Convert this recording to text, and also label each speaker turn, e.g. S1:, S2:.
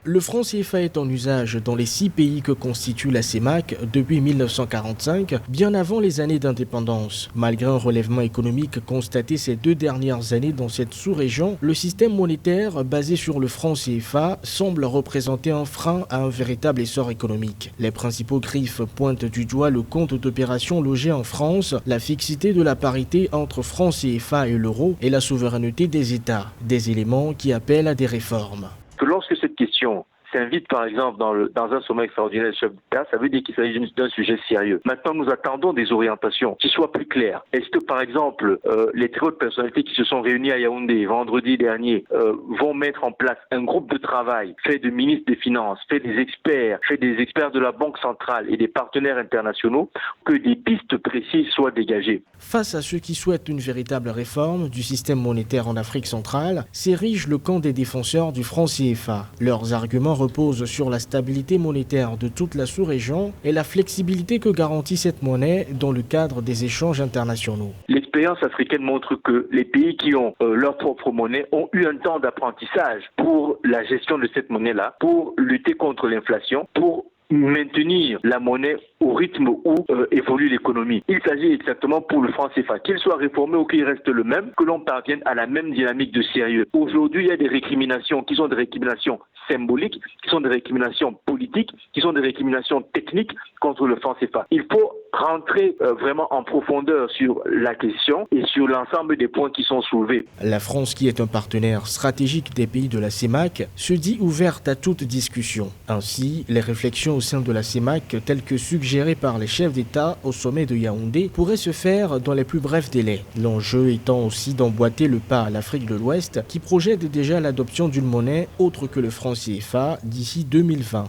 S1: Le franc CFA est en usage dans les 6 pays que constitue la CEMAC depuis 1945, bien avant les années d'indépendance. Malgré un relèvement économique constaté ces 2 dernières années dans cette sous-région, le système monétaire basé sur le franc CFA semble représenter un frein à un véritable essor économique. Les principaux griffes pointent du doigt le compte d'opération logé en France, la fixité de la parité entre franc CFA et l'euro et la souveraineté des États, des éléments qui appellent à des réformes.
S2: Que lorsque cette question s'invite par exemple dans un sommet extraordinaire des chefs d'État, ça veut dire qu'il s'agit d'un sujet sérieux. Maintenant, nous attendons des orientations qui soient plus claires. Est-ce que par exemple, les très hautes personnalités qui se sont réunies à Yaoundé vendredi dernier vont mettre en place un groupe de travail fait de ministres des Finances, fait des experts de la Banque centrale et des partenaires internationaux, que des pistes précises soient dégagées.
S1: Face à ceux qui souhaitent une véritable réforme du système monétaire en Afrique centrale, s'érige le camp des défenseurs du franc CFA. Leurs arguments reposent sur la stabilité monétaire de toute la sous-région et la flexibilité que garantit cette monnaie dans le cadre des échanges internationaux.
S2: L'expérience africaine montre que les pays qui ont leur propre monnaie ont eu un temps d'apprentissage pour la gestion de cette monnaie-là, pour lutter contre l'inflation, pour maintenir la monnaie au rythme où évolue l'économie. Il s'agit exactement pour le franc CFA, qu'il soit réformé ou qu'il reste le même, que l'on parvienne à la même dynamique de sérieux. Aujourd'hui, il y a des récriminations qui sont des récriminations symboliques, qui sont des récriminations politiques, qui sont des récriminations techniques contre le franc CFA. Il faut rentrer vraiment en profondeur sur la question et sur l'ensemble des points qui sont soulevés.
S1: La France, qui est un partenaire stratégique des pays de la CEMAC, se dit ouverte à toute discussion. Ainsi, les réflexions au sein de la CEMAC, telles que suggérées par les chefs d'État au sommet de Yaoundé, pourraient se faire dans les plus brefs délais. L'enjeu étant aussi d'emboîter le pas à l'Afrique de l'Ouest, qui projette déjà l'adoption d'une monnaie autre que le franc CFA d'ici 2020.